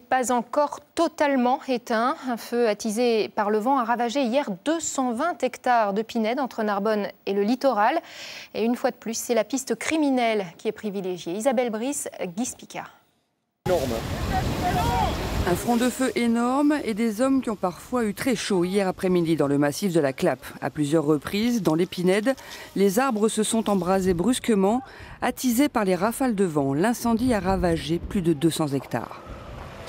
pas encore totalement éteint. Un feu attisé par le vent a ravagé hier 220 hectares de pinèdes entre Narbonne et le littoral. Et une fois de plus, c'est la piste criminelle qui est privilégiée. Isabelle Brice, Guy Spica. Un front de feu énorme et des hommes qui ont parfois eu très chaud hier après-midi dans le massif de la Clappe. À plusieurs reprises, dans les pinèdes, les arbres se sont embrasés brusquement. Attisés par les rafales de vent, l'incendie a ravagé plus de 200 hectares.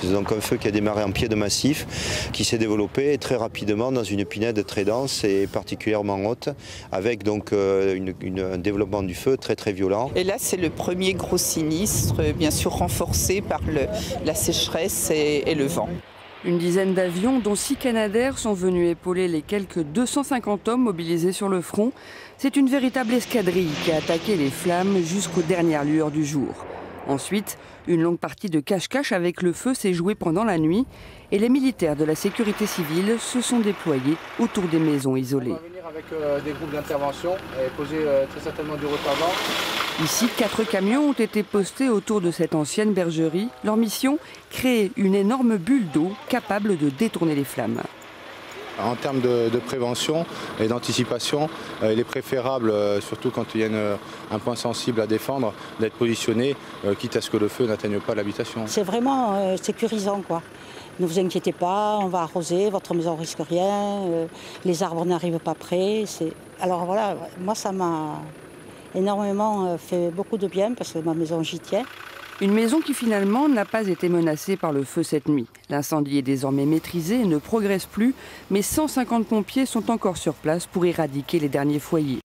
C'est donc un feu qui a démarré en pied de massif, qui s'est développé très rapidement dans une pinède très dense et particulièrement haute, avec donc un développement du feu très violent. Et là, c'est le premier gros sinistre, bien sûr renforcé par la sécheresse et le vent. Une dizaine d'avions, dont 6 Canadair, sont venus épauler les quelques 250 hommes mobilisés sur le front. C'est une véritable escadrille qui a attaqué les flammes jusqu'aux dernières lueurs du jour. Ensuite, une longue partie de cache-cache avec le feu s'est jouée pendant la nuit et les militaires de la sécurité civile se sont déployés autour des maisons isolées. On va venir avec des groupes d'intervention et poser très certainement du retardant. Ici, 4 camions ont été postés autour de cette ancienne bergerie. Leur mission, créer une énorme bulle d'eau capable de détourner les flammes. En termes de prévention et d'anticipation, il est préférable, surtout quand il y a un point sensible à défendre, d'être positionné, quitte à ce que le feu n'atteigne pas l'habitation. C'est vraiment sécurisant, quoi. Ne vous inquiétez pas, on va arroser, votre maison ne risque rien, les arbres n'arrivent pas près. Alors voilà, moi ça m'a énormément fait beaucoup de bien parce que ma maison j'y tiens. Une maison qui finalement n'a pas été menacée par le feu cette nuit. L'incendie est désormais maîtrisé et ne progresse plus, mais 150 pompiers sont encore sur place pour éradiquer les derniers foyers.